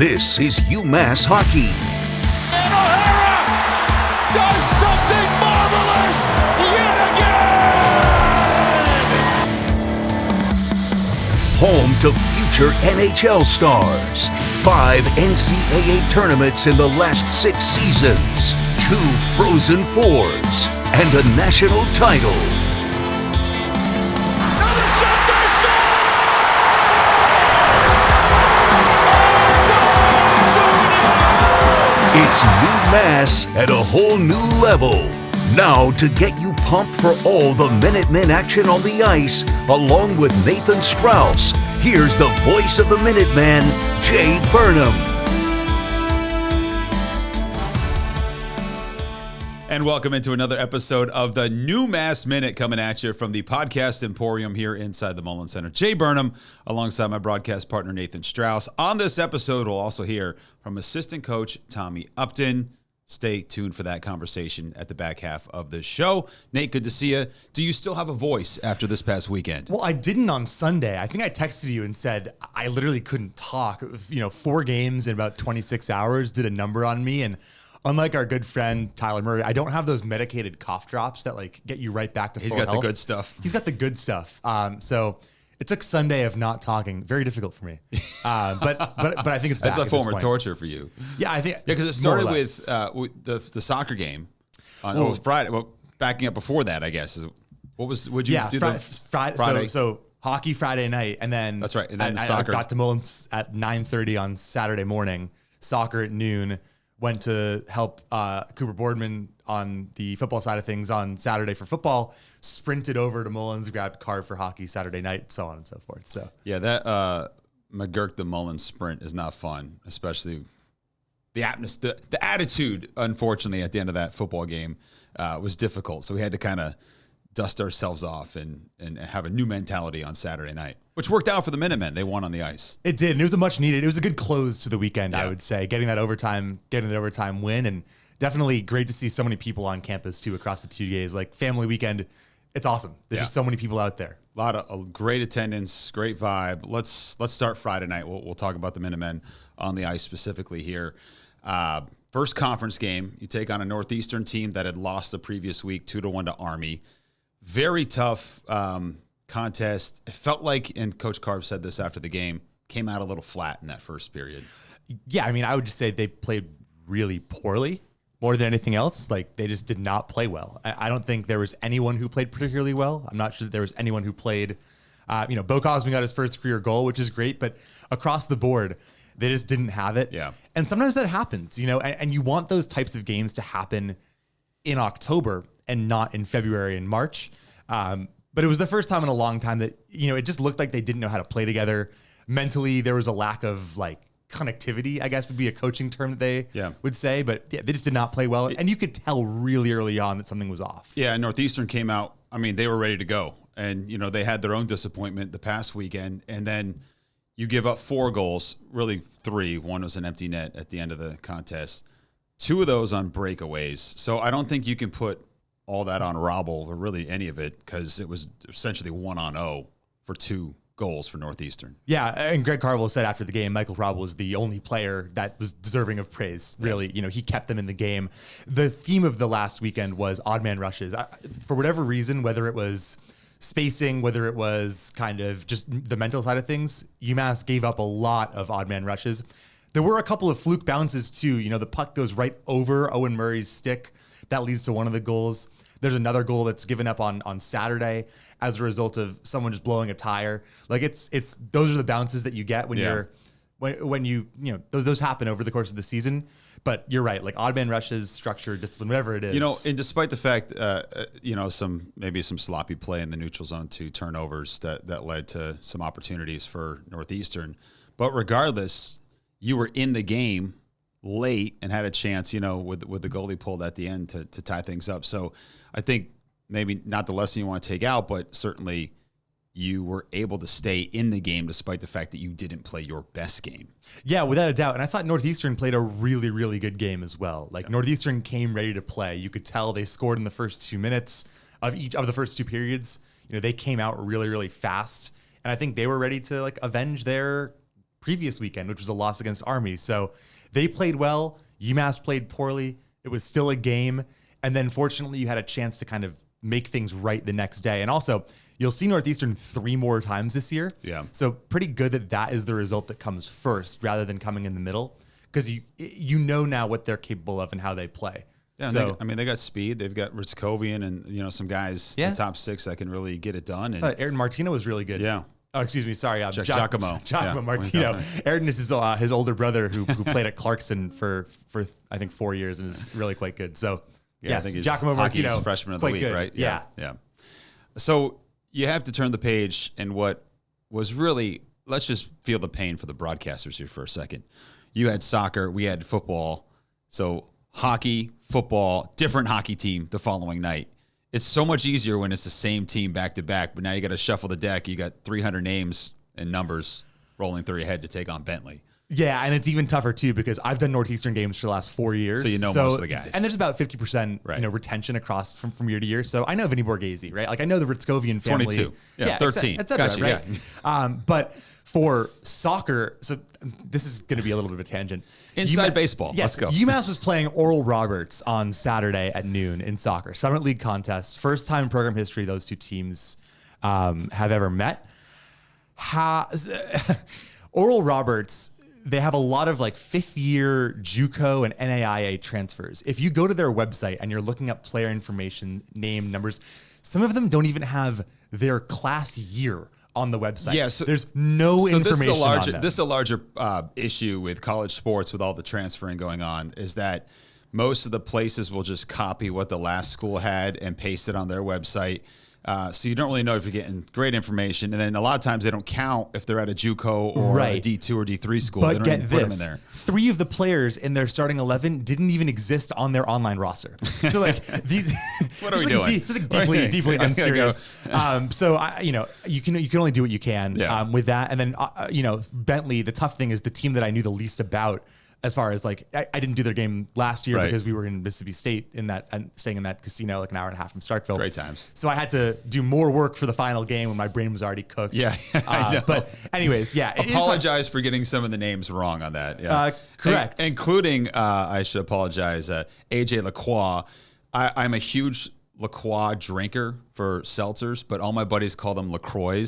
This is UMass Hockey. And O'Hara does something marvelous yet again! Home to future NHL stars. 5 NCAA tournaments in the last 6 seasons. 2 Frozen Fours. And a national title. Another shot, they score! It's NewMass at a whole new level. Now, to get you pumped for all the Minutemen action on the ice, along with Nathan Strauss, here's the voice of the Minuteman, Jay Burnham. And welcome into another episode of the NewMass Minute, coming at you from the podcast emporium here inside the Mullen Center. Jay Burnham, alongside my broadcast partner Nathan Strauss. On this episode, we'll also hear from assistant coach Tommy Upton. Stay tuned for that conversation at the back half of the show. Nate, good to see you. Do you still have a voice after this past weekend? Well, I didn't on Sunday. I think I texted you and said I literally couldn't talk. 4 games in about 26 hours did a number on me. And unlike our good friend Tyler Murray, I don't have those medicated cough drops that get you right back to full health. He's got the good stuff. He's got the good stuff. So it took Sunday of not talking. Very difficult for me. But I think it's back. That's a form of torture for you. Yeah, I think. Yeah, because it started with the soccer game on Friday. Well, backing up before that, I guess. Would you do Friday? So hockey Friday night, and then that's right. And then soccer. I got to Mullins at 9:30 on Saturday morning. Soccer at noon. Went to help Cooper Boardman on the football side of things on Saturday for football, sprinted over to Mullins, grabbed a car for hockey Saturday night, so on and so forth. So yeah, that McGurk to Mullins sprint is not fun, especially the atmosphere, the attitude, unfortunately, at the end of that football game was difficult. So we had to kind of dust ourselves off and have a new mentality on Saturday night, which worked out for the Minutemen. They won on the ice. It did, and it was a much needed. It was a good close to the weekend, yeah. I would say, getting that overtime win, and definitely great to see so many people on campus too across the 2 days. Like family weekend, it's awesome. There's just so many people out there. A lot of great attendance, great vibe. Let's start Friday night. We'll talk about the Minutemen on the ice specifically here. First conference game, you take on a Northeastern team that had lost the previous week 2-1 to Army. Very tough contest. It felt like, and Coach Carve said this after the game, came out a little flat in that first period. Yeah, I mean, I would just say they played really poorly more than anything else. Like, they just did not play well. I don't think there was anyone who played particularly well. I'm not sure that there was anyone who played, Bo Cosme got his first career goal, which is great, but across the board, they just didn't have it. Yeah. And sometimes that happens, and you want those types of games to happen in October and not in February and March. But it was the first time in a long time that, it just looked like they didn't know how to play together. Mentally, there was a lack of connectivity, I guess would be a coaching term that they would say. But yeah, they just did not play well. And you could tell really early on that something was off. Yeah, Northeastern came out. I mean, they were ready to go. And, they had their own disappointment the past weekend. And then you give up 4 goals, really 3. One was an empty net at the end of the contest. 2 of those on breakaways. So I don't think you can put all that on Robble, or really any of it, because it was essentially 1-on-0 for 2 goals for Northeastern. Yeah, and Greg Carvel said after the game, Michael Robble was the only player that was deserving of praise. Really, he kept them in the game. The theme of the last weekend was odd man rushes. For whatever reason, whether it was spacing, whether it was kind of just the mental side of things, UMass gave up a lot of odd man rushes. There were a couple of fluke bounces too. The puck goes right over Owen Murray's stick. That leads to one of the goals. There's another goal that's given up on Saturday as a result of someone just blowing a tire. It's those are the bounces that you get when those happen over the course of the season. But you're right, odd man rushes, structure, discipline, whatever it is. And despite the fact, some sloppy play in the neutral zone, 2 turnovers that led to some opportunities for Northeastern. But regardless, you were in the game late and had a chance, with the goalie pulled at the end to tie things up. So I think maybe not the lesson you want to take out, but certainly you were able to stay in the game despite the fact that you didn't play your best game. Yeah, without a doubt. And I thought Northeastern played a really, really good game as well. Northeastern came ready to play. You could tell they scored in the first 2 minutes of each of the first 2 periods. They came out really, really fast. And I think they were ready to avenge their previous weekend, which was a loss against Army. So they played well. UMass played poorly. It was still a game. And then fortunately, you had a chance to kind of make things right the next day. And also, you'll see Northeastern 3 more times this year. Yeah. So pretty good that is the result that comes first rather than coming in the middle, because you know now what they're capable of and how they play. Yeah, so they got speed. They've got Ritzkovian and some guys, the top 6 that can really get it done. And Aaron Martino was really good. yeah. Oh, excuse me. Sorry, Giacomo Martino. Aaron is his older brother who played at Clarkson for I think 4 years and is really quite good. So yeah, I think he's Giacomo Martino, freshman of the week, good. Right? Yeah. So you have to turn the page, and what was really, let's just feel the pain for the broadcasters here for a second. You had soccer, we had football. So hockey, football, different hockey team the following night. It's so much easier when it's the same team back to back, but now you got to shuffle the deck. You got 300 names and numbers rolling through your head to take on Bentley. Yeah, and it's even tougher too because I've done Northeastern games for the last 4 years. So you know most of the guys. And there's about 50% retention across from year to year. So I know Vinny Borghese, right? Like I know the Ritzkovian family. 22. Yeah, 13. Et cetera, gotcha, right? Yeah. But for soccer, so this is going to be a little bit of a tangent. Inside baseball. Yes, Let's go. UMass was playing Oral Roberts on Saturday at noon in soccer. Summit League contest. First time in program history those two teams have ever met. Oral Roberts, they have a lot of like 5th year JUCO and NAIA transfers. If you go to their website and you're looking up player information, name, numbers, some of them don't even have their class year on the website. Yeah, so there's no information on them. This is a larger issue with college sports with all the transferring going on, is that most of the places will just copy what the last school had and paste it on their website. So you don't really know if you're getting great information. And then a lot of times they don't count if they're at a JUCO or a D2 or D3 school. But they don't get even this, put them in there. 3 of the players in their starting 11 didn't even exist on their online roster. So like these, what are we doing? Just like deeply unserious. So you can only do what you can with that. And then Bentley, the tough thing is the team that I knew the least about. As far as like, I didn't do their game last year because we were in Mississippi State staying in that casino like an hour and a half from Starkville. Great times. So I had to do more work for the final game when my brain was already cooked. Yeah. But anyways, apologize for getting some of the names wrong on that. Yeah. Correct. Including, I should apologize, AJ Lacroix. I'm a huge Lacroix drinker for seltzers, but all my buddies call them LaCroix.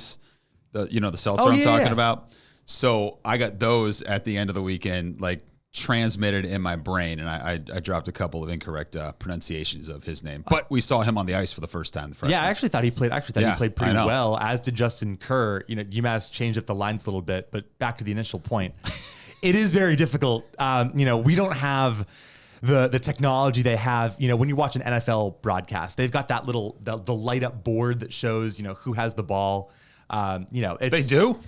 The seltzer I'm talking about. So I got those at the end of the weekend, like transmitted in my brain, and I dropped a couple of incorrect pronunciations of his name. But we saw him on the ice for the first time. I actually thought he played. He played pretty well, as did Justin Kerr. UMass changed up the lines a little bit, but back to the initial point, it is very difficult. We don't have the technology they have. When you watch an NFL broadcast, they've got that little the light up board that shows who has the ball. They do.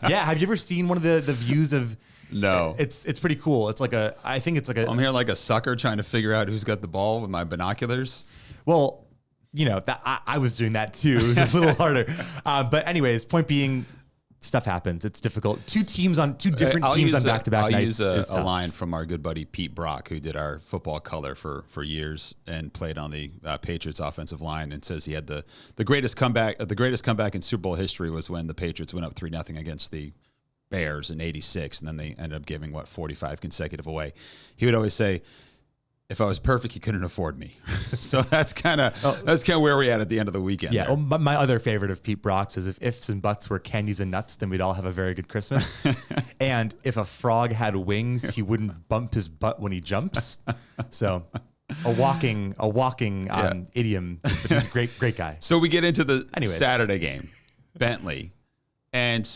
Yeah, have you ever seen one of the views of? No, it's pretty cool. It's like I think it's like I'm here like a sucker trying to figure out who's got the ball with my binoculars. Well, I was doing that too. It was a little harder. But anyways, point being, stuff happens. It's difficult. Two different teams on back-to-back nights. I'll use a line from our good buddy Pete Brock, who did our football color for years and played on the Patriots offensive line, and says he had the greatest comeback. The greatest comeback in Super Bowl history was when the Patriots went up 3-0 against the Bears in '86, and then they ended up giving 45 consecutive away. He would always say, if I was perfect, he couldn't afford me. So that's kind of where we're at the end of the weekend. Yeah. Well, my other favorite of Pete Brock's is if ifs and buts were candies and nuts, then we'd all have a very good Christmas. And if a frog had wings, he wouldn't bump his butt when he jumps. So a walking idiom, but he's a great guy. So we get into the Saturday game, Bentley, and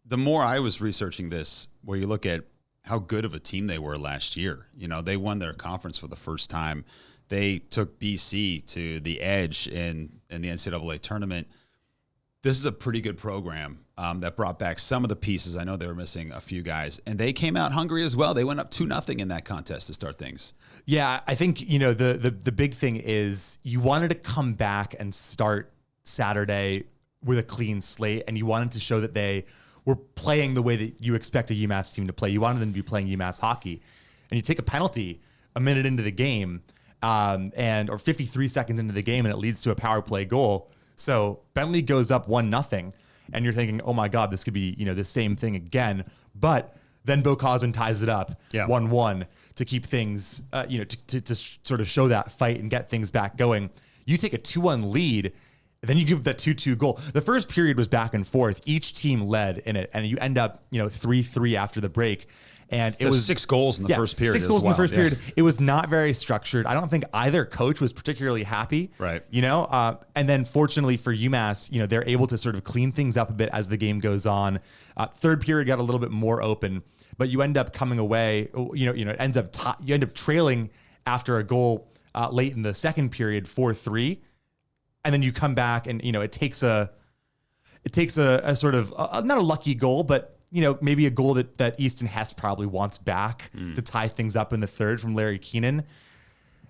the more I was researching this, where you look at how good of a team they were last year. They won their conference for the first time. They took BC to the edge in the NCAA tournament. This is a pretty good program that brought back some of the pieces. I know they were missing a few guys, and they came out hungry as well. They went up 2-0 in that contest to start things. Yeah, I think the big thing is you wanted to come back and start Saturday with a clean slate, and you wanted to show that they were playing the way that you expect a UMass team to play. You wanted them to be playing UMass hockey. And you take a penalty a minute into the game or 53 seconds into the game, and it leads to a power play goal. So Bentley goes up 1-0. and you're thinking, oh my God, this could be, the same thing again. But then Bo Cosman ties it up 1-1 to keep things, to sort of show that fight and get things back going. You take a 2-1 lead, then you give that 2-2 goal. The first period was back and forth. Each team led in it, and you end up, 3-3 after the break. And it was 6 goals in the first period. 6 goals in the first period. It was not very structured. I don't think either coach was particularly happy. Right. And then fortunately for UMass, they're able to sort of clean things up a bit as the game goes on. Third period got a little bit more open, but you end up coming away. It ends up you end up trailing after a goal late in the second period, 4-3, and then you come back and it takes a sort of not a lucky goal, but maybe a goal that Easton Hess probably wants back to tie things up in the third from Larry Keenan.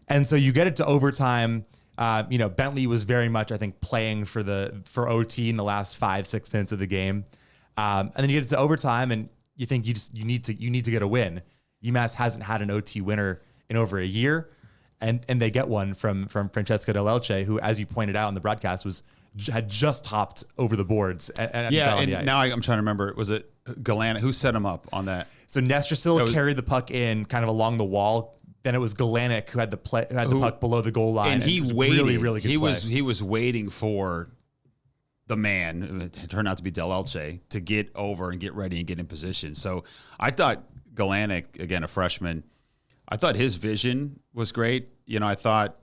And so you get it to overtime. Bentley was very much, I think, playing for OT in the last 5-6 minutes of the game. And then you get it to overtime and you think you need to get a win. UMass hasn't had an OT winner in over a year. And they get one from Francesco Del Elche, who, as you pointed out in the broadcast, had just hopped over the boards. And now I'm trying to remember. Was it Gallant? Who set him up on that? So Nestrasil carried the puck in kind of along the wall. Then it was Gallant who had the puck below the goal line. And he waited. Really, really good play. He was waiting for the man, it turned out to be Del Elche, to get over and get ready and get in position. So I thought Gallant, again, a freshman, I thought his vision was great. I thought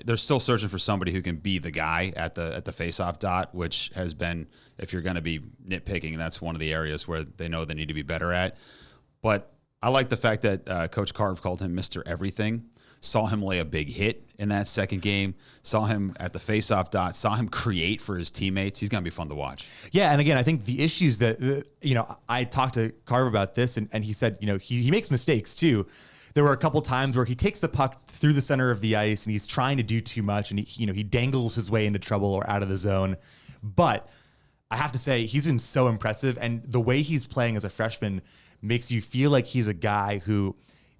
they're still searching for somebody who can be the guy at the face-off dot, which has been, if you're going to be nitpicking, that's one of the areas where they know they need to be better at. But I like the fact that Coach Carve called him Mr. Everything. Saw him lay a big hit in that second game. Saw him at the face-off dot. Saw him create for his teammates. He's going to be fun to watch. Yeah, and again, I think the issues that, I talked to Carve about this, and he said, he makes mistakes too. There were a couple times where he takes the puck through the center of the ice and he's trying to do too much, and he dangles his way into trouble or out of the zone. But I have to say, he's been so impressive, and the way he's playing as a freshman makes you feel like he's a guy who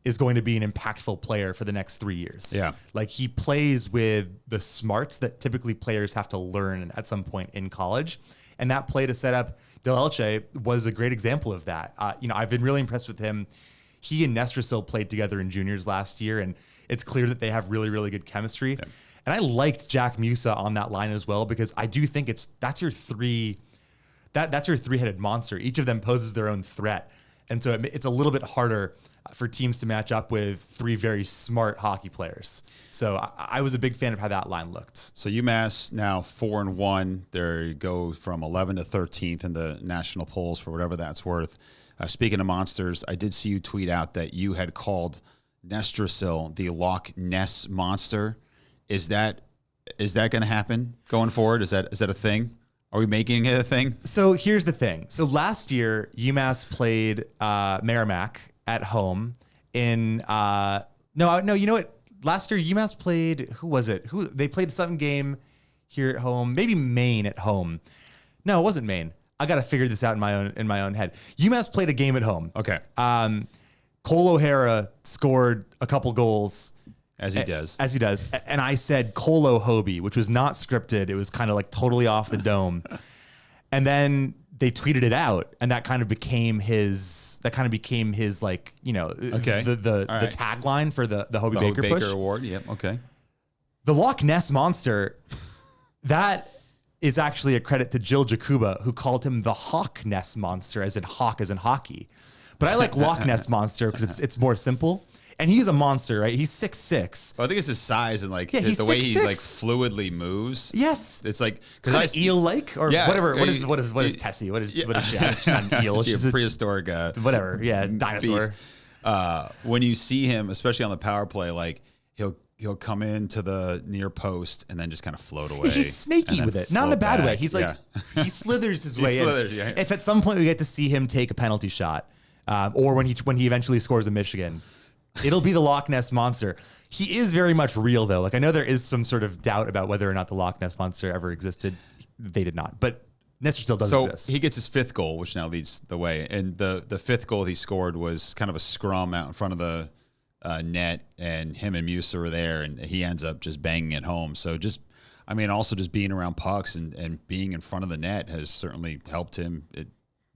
is going to be an impactful player for the next 3 years. Yeah. Like, he plays with the smarts that typically players have to learn at some point in college. And that play to set up Del Elche was a great example of that. I've been really impressed with him. He and Nestrasil played together in juniors last year, and it's clear that they have really, really good chemistry. Yeah. And I liked Jack Musa on that line as well, because I do think that's your three-headed monster. Each of them poses their own threat. And so it's a little bit harder for teams to match up with three very smart hockey players. So I was a big fan of how that line looked. So UMass now 4-1. They go from 11th to 13th in the national polls for whatever that's worth. Speaking of monsters, I did see you tweet out that you had called Nestrasil the Loch Ness Monster. Is that going to happen going forward? Is that a thing? Are we making it a thing? So here's the thing. So last year, UMass played Merrimack at home in no, you know what? Last year UMass played, who was it? They played some game here at home, maybe Maine at home. No, it wasn't Maine. I got to figure this out in my own head. UMass played a game at home. Okay. Cole O'Hara scored a couple goals. As he does. And I said Colo Hobie, which was not scripted. It was kind of like totally off the dome. And then they tweeted it out, and that kind of became his like, okay. the tagline for the Hobie Baker push. Baker Award. Yep. Okay. The Loch Ness Monster, that is actually a credit to Jill Jakuba, who called him the Hawk Ness Monster, as in hawk as in hockey. But I like Loch Ness Monster because it's more simple. And he's a monster, right? He's 6'6". Well, I think it's his size and the way he like fluidly moves. Yes, it's like because eel-like or whatever. What is Tessie? What is she? Not an eel. She's a prehistoric whatever. Yeah, dinosaur. When you see him, especially on the power play, like he'll come into the near post and then just kind of float away. He's snaky with it, not in a bad way. He's like he slithers his way in. Yeah. If at some point we get to see him take a penalty shot, or when he eventually scores a Michigan. It'll be the Loch Ness Monster. He is very much real, though. Like, I know there is some sort of doubt about whether or not the Loch Ness Monster ever existed. They did not. But Nestor still does exist. So he gets his fifth goal, which now leads the way. And the fifth goal he scored was kind of a scrum out in front of the net, and him and Musa were there, and he ends up just banging it home. So I mean, also just being around pucks and being in front of the net has certainly helped him.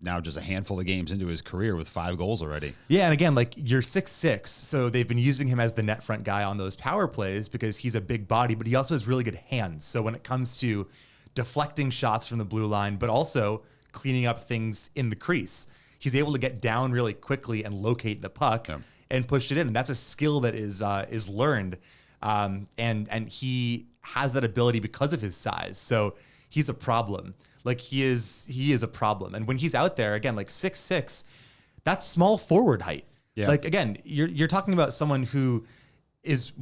Now just a handful of games into his career with 5 goals already. Yeah, and again, like you're 6'6", so they've been using him as the net front guy on those power plays because he's a big body, but he also has really good hands. So when it comes to deflecting shots from the blue line, but also cleaning up things in the crease, he's able to get down really quickly and locate the puck and push it in. And that's a skill that is learned, and he has that ability because of his size. So he's a problem. Like he is a problem. And when he's out there, again, like 6'6", that's small forward height. Yeah. Like again, you're talking about someone who is,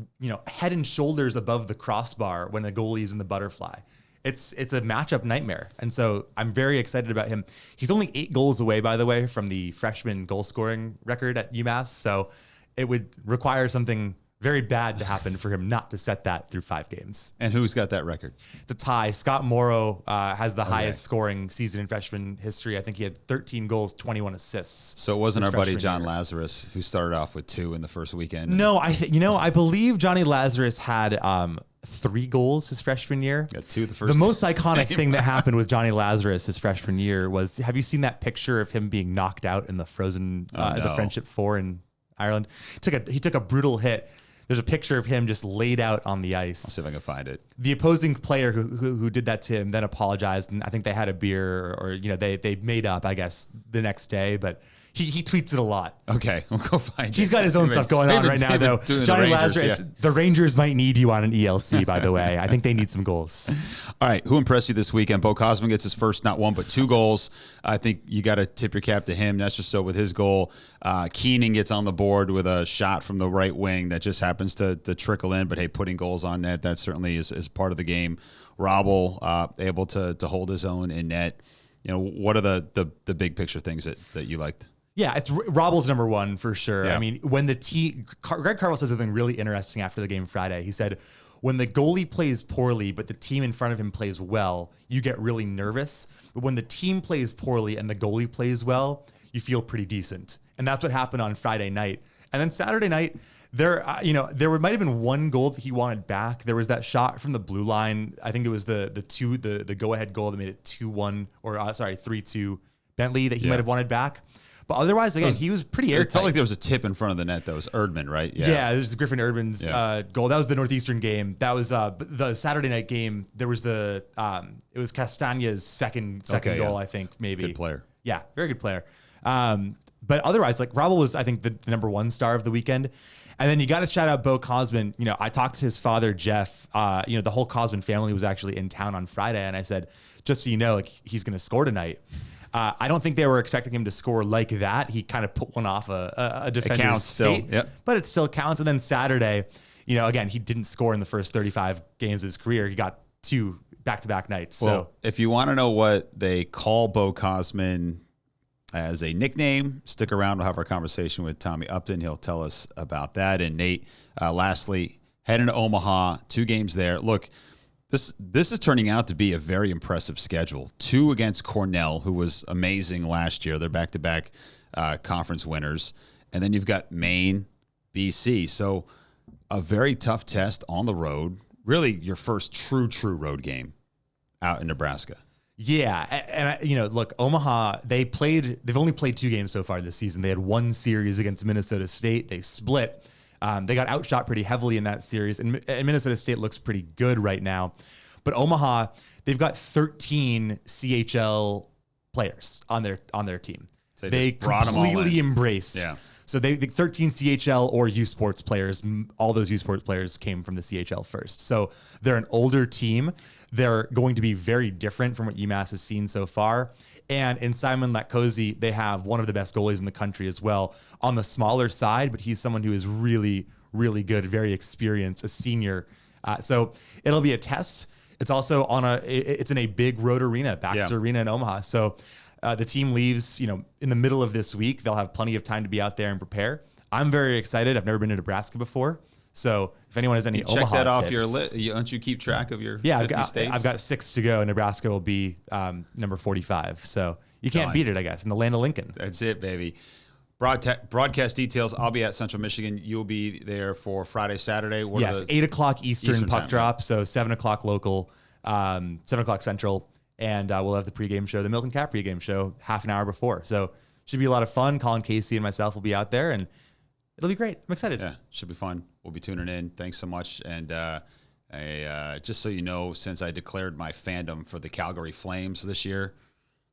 head and shoulders above the crossbar when the goalie is in the butterfly. It's a matchup nightmare. And so I'm very excited about him. He's only 8 goals away, by the way, from the freshman goal scoring record at UMass. So it would require something very bad to happen for him not to set that through 5 games. And who's got that record? It's a tie. Scott Morrow has the highest scoring season in freshman history. I think he had 13 goals, 21 assists. So it wasn't our buddy John Lazarus who started off with 2 in the first weekend? No, I believe Johnny Lazarus had 3 goals his freshman year. Got 2 the first. The most iconic thing that happened with Johnny Lazarus his freshman year was, have you seen that picture of him being knocked out in the frozen the Friendship 4 in Ireland? He took a brutal hit. There's a picture of him just laid out on the ice. I'll see if I can find it. The opposing player who did that to him then apologized, and I think they had a beer or they made up, I guess, the next day. But he tweets it a lot. Okay, we'll go find it. He's got his own stuff going on right now, though. Johnny Lazarus, the Rangers might need you on an ELC, by the way. I think they need some goals. All right, who impressed you this weekend? Bo Cosman gets his first, not 1, but 2 goals. I think you got to tip your cap to him. That's just so with his goal. Keenan gets on the board with a shot from the right wing that just happens to trickle in. But, hey, putting goals on net, that certainly is part of the game. Robble able to hold his own in net. What are the big picture things that you liked? Yeah, it's Robble's number 1 for sure. Yeah. I mean, when Greg Carvel said something really interesting after the game Friday. He said, when the goalie plays poorly, but the team in front of him plays well, you get really nervous. But when the team plays poorly and the goalie plays well, you feel pretty decent. And that's what happened on Friday night. And then Saturday night, there might have been 1 goal that he wanted back. There was that shot from the blue line. I think it was the go-ahead goal that made it 2-1 or 3-2 Bentley that he might have wanted back. But otherwise, again, he was pretty airtight. It felt like there was a tip in front of the net. That was Erdman, right? Yeah, it was Griffin Erdman's goal. That was the Northeastern game. That was the Saturday night game. There was it was Castaña's second goal, I think, maybe. Good player. Yeah, very good player. But otherwise, like Robble was, I think, the number 1 star of the weekend. And then you got to shout out Bo Cosman. I talked to his father, Jeff. The whole Cosman family was actually in town on Friday. And I said, just so you know, like he's going to score tonight. I don't think they were expecting him to score like that. He kind of put one off a defender's skate, but it still counts. And then Saturday, again, he didn't score in the first 35 games of his career. He got 2 back-to-back nights. Well, so if you want to know what they call Bo Cosman as a nickname, stick around. We'll have our conversation with Tommy Upton. He'll tell us about that. And Nate, lastly, heading to Omaha, 2 games there. Look, This is turning out to be a very impressive schedule. 2 against Cornell, who was amazing last year. They're back-to-back conference winners. And then you've got Maine, BC. So a very tough test on the road. Really your first true road game out in Nebraska. Yeah, and look, Omaha, they've only played 2 games so far this season. They had 1 series against Minnesota State. They split. They got outshot pretty heavily in that series, and Minnesota State looks pretty good right now. But Omaha, they've got 13 CHL players on their team. So they completely embraced. Yeah. So they 13 CHL or U Sports players. All those U Sports players came from the CHL first. So they're an older team. They're going to be very different from what UMass has seen so far. And in Simon Latkozy, they have one of the best goalies in the country as well on the smaller side, but he's someone who is really, really good, very experienced, a senior. So it'll be a test. It's also it's in a big road arena, Baxter Arena in Omaha. So the team leaves, in the middle of this week. They'll have plenty of time to be out there and prepare. I'm very excited. I've never been to Nebraska before. So if anyone has any Omaha check that off tips, your list. Don't you keep track of your 50 states? I've got 6 to go. Nebraska will be number 45. So you can't beat it, I guess, in the land of Lincoln. That's it, baby. Broadcast details. I'll be at Central Michigan. You'll be there for Friday, Saturday. Yes, 8 o'clock Eastern puck time, drop, so 7 o'clock local, 7 o'clock Central, and we'll have the pregame show, the Milton Cap pregame show, half an hour before. So should be a lot of fun. Colin Casey and myself will be out there, and it'll be great. I'm excited. Yeah, should be fun. We'll be tuning in. Thanks so much. And just so you know, since I declared my fandom for the Calgary Flames this year,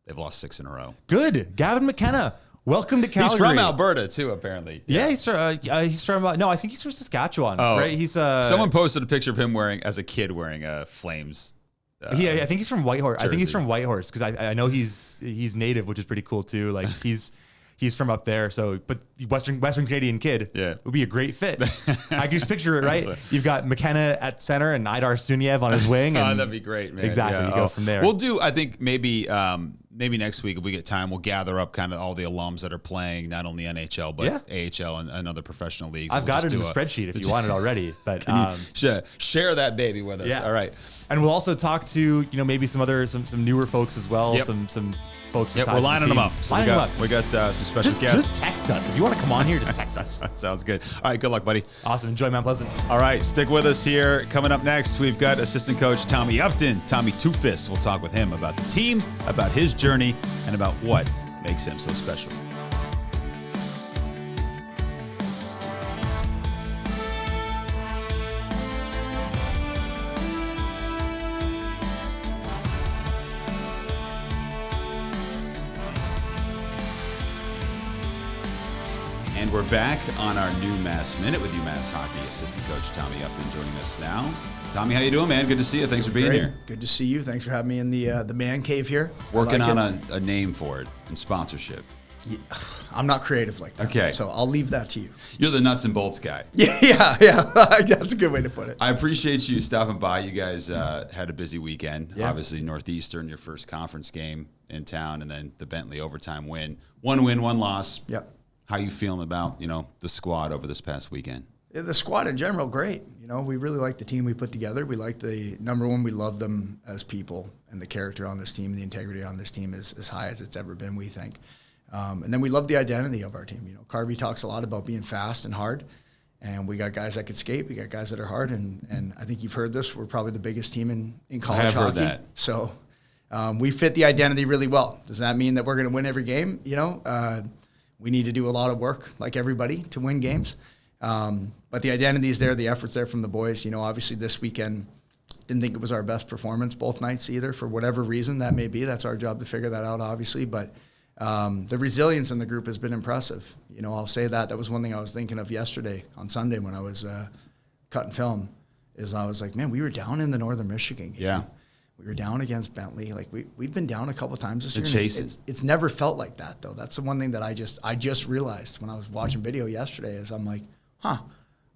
they've lost 6 in a row. Good. Gavin McKenna. Welcome to Calgary. He's from Alberta too, apparently. Yeah, he's from. No, I think he's from Saskatchewan. Oh, right. He's someone posted a picture of him as a kid wearing a Flames. I think he's from Whitehorse. Jersey. I think he's from Whitehorse because I know he's native, which is pretty cool too. Like he's from up there. So, but Western Canadian kid, would be a great fit. I can just picture it, right? You've got McKenna at center and Idar Suniev on his wing. And that'd be great, man. Exactly. Yeah. You go from there. We'll do. I think maybe next week if we get time, we'll gather up kind of all the alums that are playing not only NHL but AHL and other professional leagues. I've got it in a spreadsheet if you want it already. But share that baby with us. Yeah. All right. And we'll also talk to maybe some newer folks as well. Yep. Some folks. Yep, we're lining them up. So we got some special guests. Just text us if you want to come on here. Just text us. Sounds good. All right. Good luck, buddy. Awesome. Enjoy Mount Pleasant. All right. Stick with us here. Coming up next, we've got assistant coach Tommy Upton, Tommy Two Fists. We'll talk with him about the team, about his journey, and about what makes him so special. And we're back on our NewMass Minute with UMass Hockey assistant coach Tommy Upton joining us now. Tommy, how you doing, man? Good to see you. Thanks for being here. Good to see you. Thanks for having me in the man cave here. Working on a name for it and sponsorship. Yeah, I'm not creative like that. Okay. So I'll leave that to you. You're the nuts and bolts guy. Yeah. That's a good way to put it. I appreciate you stopping by. You guys had a busy weekend. Yeah. Obviously, Northeastern, your first conference game in town, and then the Bentley overtime win. One win, one loss. Yep. How you feeling about, the squad over this past weekend? Yeah, the squad in general, great. We really like the team we put together. We like number one, we love them as people, and the character on this team, the integrity on this team is as high as it's ever been, we think. And then we love the identity of our team. Carby talks a lot about being fast and hard, and we got guys that can skate. We got guys that are hard, and I think you've heard this. We're probably the biggest team in college hockey. Heard that. So we fit the identity really well. Does that mean that we're going to win every game? We need to do a lot of work, like everybody, to win games. But the identity is there, the effort's there from the boys. Obviously this weekend, didn't think it was our best performance both nights either, for whatever reason that may be. That's our job to figure that out, obviously. But the resilience in the group has been impressive. I'll say that. That was one thing I was thinking of yesterday on Sunday when I was cutting film, is I was like, man, we were down in the Northern Michigan game. Yeah. We were down against Bentley. Like we've been down a couple times this year. Chasing. It's never felt like that though. That's the one thing that I just realized when I was watching video yesterday. Is I'm like, I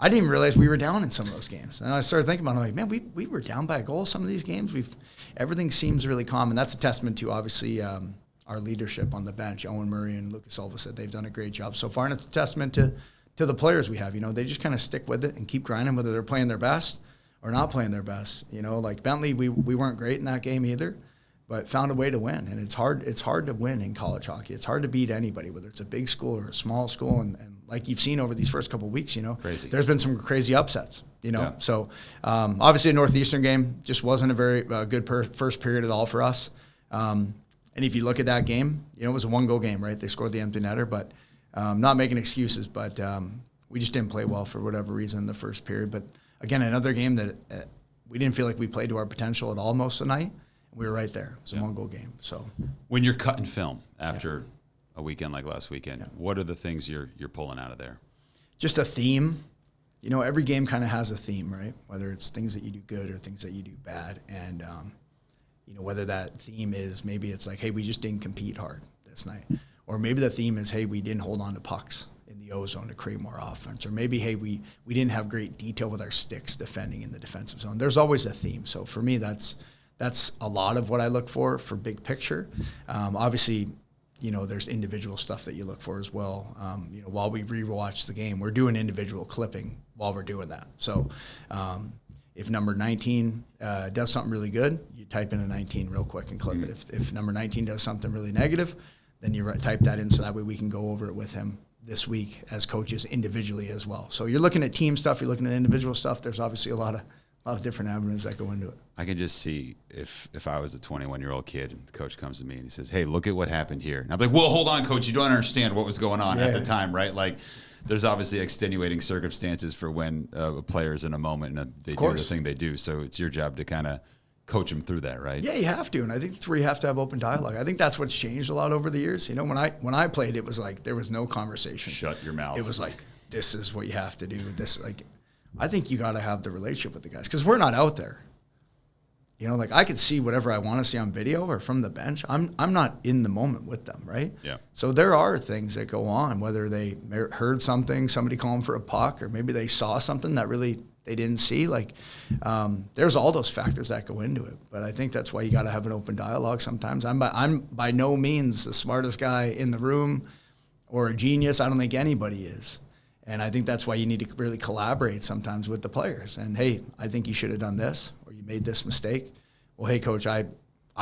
didn't even realize we were down in some of those games. And I started thinking about it. I'm like, man, we were down by a goal some of these games. Everything seems really calm, and that's a testament to obviously our leadership on the bench. Owen Murray and Lucas Olvestead, they've done a great job so far, and it's a testament to the players we have. They just kind of stick with it and keep grinding, whether they're playing their best or not playing their best. Like Bentley, we weren't great in that game either, but found a way to win. And it's hard to win in college hockey. It's hard to beat anybody, whether it's a big school or a small school. And like you've seen over these first couple of weeks, Crazy. There's been some crazy upsets, Yeah. So obviously a Northeastern game just wasn't a very good first period at all for us. And if you look at that game, it was a one-goal game, right? They scored the empty netter, but not making excuses, but we just didn't play well for whatever reason in the first period. But again, another game that we didn't feel like we played to our potential at all most of the night. We were right there. It was a one-goal game. So when you're cutting film after a weekend like last weekend, what are the things you're pulling out of there? Just a theme. Every game kind of has a theme, right? Whether it's things that you do good or things that you do bad. And, whether that theme is maybe it's like, hey, we just didn't compete hard this night. Or maybe the theme is, hey, we didn't hold on to pucks in the O-zone to create more offense. Or maybe, hey, we didn't have great detail with our sticks defending in the defensive zone. There's always a theme. So for me, that's a lot of what I look for big picture. Obviously, there's individual stuff that you look for as well. While we rewatch the game, we're doing individual clipping while we're doing that. So if number 19 does something really good, you type in a 19 real quick and clip it. If number 19 does something really negative, then you type that in so that way we can go over it with him this week as coaches individually as well. So you're looking at team stuff, you're looking at individual stuff. There's obviously a lot of different avenues that go into it. I can just see if I was a 21-year-old kid and the coach comes to me and he says, "Hey, look at what happened here." And I'm like, "Well, hold on, coach. You don't understand what was going on at the time, right?" Like, there's obviously extenuating circumstances for when a player's in a moment and they do the thing they do. So it's your job to kind of coach them through that, right? Yeah, you have to, and I think that's where you have to have open dialogue. I think that's what's changed a lot over the years. You know, when I played, it was like there was no conversation. Shut your mouth. It was like, this is what you have to do. This, like, I think you got to have the relationship with the guys because we're not out there. You know, like I could see whatever I want to see on video or from the bench. I'm not in the moment with them, right? Yeah. So there are things that go on, whether they heard something, somebody calling for a puck, or maybe they saw something that really they didn't see. Like, there's all those factors that go into it. But I think that's why you got to have an open dialogue sometimes. I'm by no means the smartest guy in the room or a genius. I don't think anybody is. And I think that's why you need to really collaborate sometimes with the players. And, hey, I think you should have done this, or you made this mistake. Well, hey, coach, I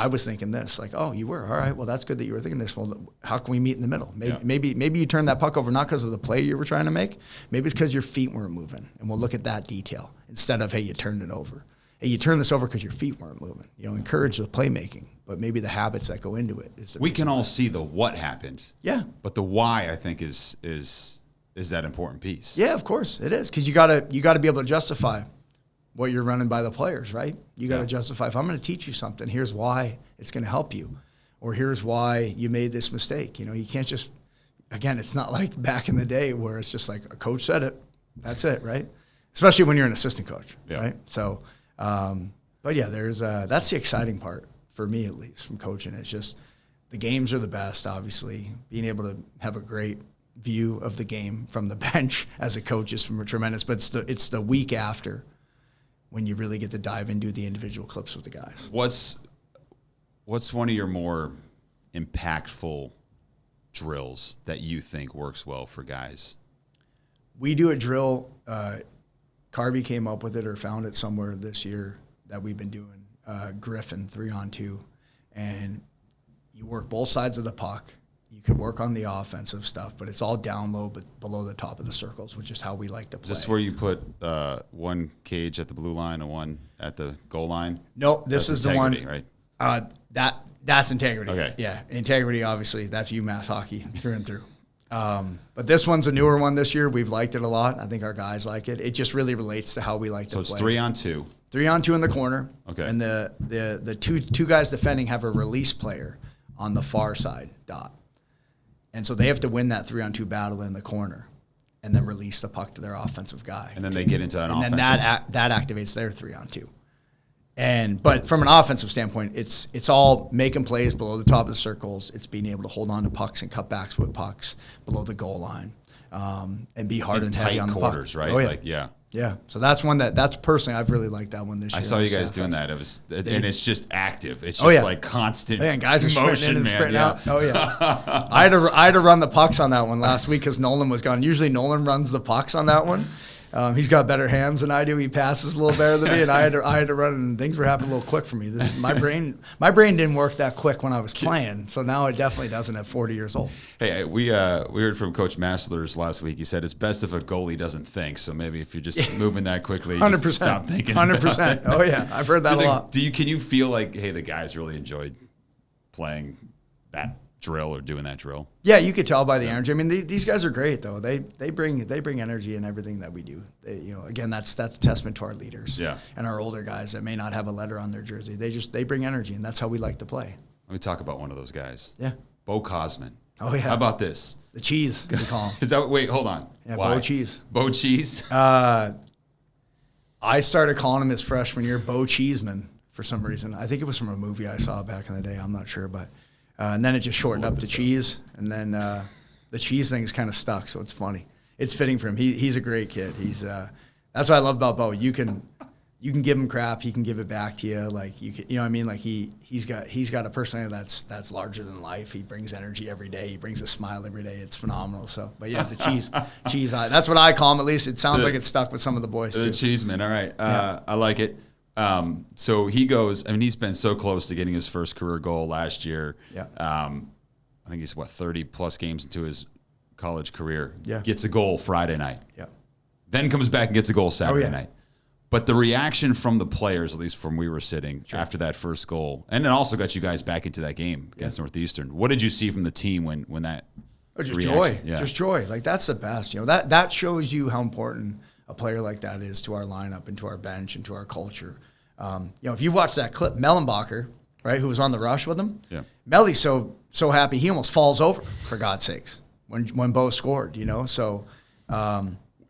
was thinking this. Like, oh, you were? All right, well, that's good that you were thinking this. Well, how can we meet in the middle? Maybe you turned that puck over not because of the play you were trying to make. Maybe it's because your feet weren't moving. And we'll look at that detail instead of, hey, you turned it over. Hey, you turned this over because your feet weren't moving. You know, encourage the playmaking, but maybe the habits that go into it. We can all see the what happened. Yeah. But the why, I think, is that important piece. Yeah, of course it is, because you gotta be able to justify what you're running by the players, right? You got to justify, if I'm going to teach you something, here's why it's going to help you, or here's why you made this mistake. You know, you can't just, again, it's not like back in the day where it's just like a coach said it, that's it, right? Especially when you're an assistant coach, right? So, but yeah, that's the exciting part for me, at least, from coaching. It's just the games are the best, obviously. Being able to have a great view of the game from the bench as a coach is tremendous, but it's the week after when you really get to dive into the individual clips with the guys. What's one of your more impactful drills that you think works well for guys? We do a drill. Carby came up with it or found it somewhere this year that we've been doing. Griffin 3-on-2, and you work both sides of the puck. You could work on the offensive stuff, but it's all down low, but below the top of the circles, which is how we like to play. Is this where you put one cage at the blue line and one at the goal line? No, this is the one. Right? That's integrity. Okay. Yeah, integrity, obviously, that's UMass hockey through and through. But this one's a newer one this year. We've liked it a lot. I think our guys like it. It just really relates to how we like to play. So it's 3-on-2. 3-on-2 in the corner. Okay. And the two guys defending have a release player on the far side dot. And so they have to win that 3-on-2 battle in the corner and then release the puck to their offensive guy. And then they get into an offensive. And then that activates their 3-on-2. But from an offensive standpoint, it's all making plays below the top of the circles. It's being able to hold on to pucks and cutbacks with pucks below the goal line, and be hard and heavy on the quarters, puck. right? Oh, yeah. Like, yeah. Yeah, so that's one that's personally I've really liked that one this year. I saw you guys doing that. And it's just active. It's just like constant. And guys are sprinting in and sprinting out. Oh yeah, I had to run the pucks on that one last week because Nolan was gone. Usually Nolan runs the pucks on that one. He's got better hands than I do. He passes a little better than me, and I had to run, and things were happening a little quick for me. My brain didn't work that quick when I was playing, so now it definitely doesn't at 40 years old. Hey, we heard from Coach Masslers last week. He said it's best if a goalie doesn't think. So maybe if you're just moving that quickly, 100%. Just stop thinking. 100%. Oh yeah, I've heard that a lot. Can you feel like, hey, the guys really enjoyed playing that drill or doing that drill? Yeah, you could tell by the energy. I mean, these guys are great though. They bring energy in everything that we do. Again, that's a testament to our leaders. Yeah. And our older guys that may not have a letter on their jersey. They bring energy, and that's how we like to play. Let me talk about one of those guys. Yeah. Bo Cosman. Oh yeah. How about this? The cheese, we call him. Wait, hold on. Yeah, Why? Bo Cheese. Bo Cheese? I started calling him his freshman year Bo Cheeseman for some reason. I think it was from a movie I saw back in the day. I'm not sure, but and then it just shortened up to Cheese, and then the cheese thing's kind of stuck, so it's funny. It's fitting for him. He's a great kid. He's that's what I love about Bo. You can give him crap, he can give it back to you. Like you know what I mean? Like he's got a personality that's larger than life. He brings energy every day. He brings a smile every day. It's phenomenal. So, but yeah, the cheese. That's what I call him. At least it sounds like it's stuck with some of the boys too. The Cheeseman. All right, I like it. So he goes. I mean, he's been so close to getting his first career goal last year. Yeah. I think he's 30 plus games into his college career. Yeah. Gets a goal Friday night. Yeah. Then comes back and gets a goal Saturday yeah. night. But the reaction from the players, at least from where we were sitting after that first goal, and it also got you guys back into that game against Northeastern. What did you see from the team when that? Oh, just reaction? joy. Yeah. Just joy. Like, that's the best. You know, that shows you how important a player like that is to our lineup and to our bench and to our culture. You know, if you watch that clip, Mellenbacher, right, who was on the rush with him, Melly's so happy he almost falls over, for God's sakes, when Bo scored, you know. So,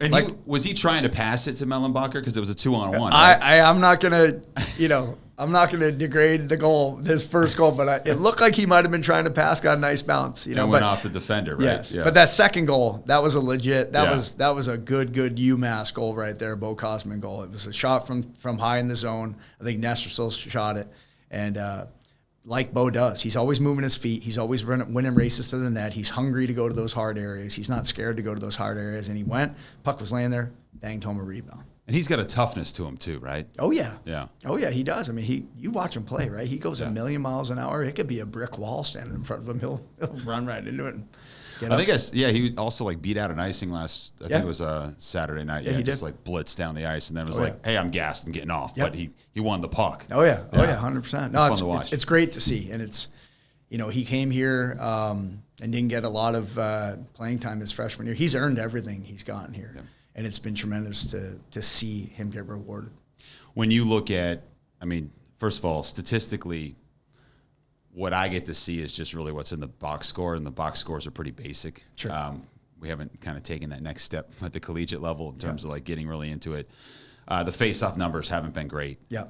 and like, was he trying to pass it to Mellenbacher because it was a 2-on-1? I'm not gonna, you know, I'm not gonna degrade the goal, his first goal, but it looked like he might have been trying to pass, got a nice bounce, you know. And went off the defender, right? Yes. Yeah. But that second goal, that was a legit. That was a good UMass goal right there, Bo Kosman goal. It was a shot from high in the zone. I think Nestor still shot it, and like Bo does, he's always moving his feet. He's always winning races to the net. He's hungry to go to those hard areas. He's not scared to go to those hard areas. And he went. Puck was laying there. Banged home a rebound. And he's got a toughness to him too, right? Oh yeah. Yeah. Oh yeah, he does. I mean, you watch him play, right? He goes a million miles an hour. It could be a brick wall standing in front of him. He'll run right into it. And get I think he also like beat out an icing last. I think it was Saturday night. Yeah, he just did. like blitzed down the ice, and then it was like, "Hey, I'm gassed. I'm getting off." Yep. But he won the puck. Oh yeah, 100%. No, fun to watch. It's great to see, and it's, you know, he came here and didn't get a lot of playing time his freshman year. He's earned everything he's gotten here, and it's been tremendous to see him get rewarded. When you look at, I mean, first of all, statistically, what I get to see is just really what's in the box score, and the box scores are pretty basic. Sure. We haven't kind of taken that next step at the collegiate level in terms of like getting really into it. The face-off numbers haven't been great. Yeah.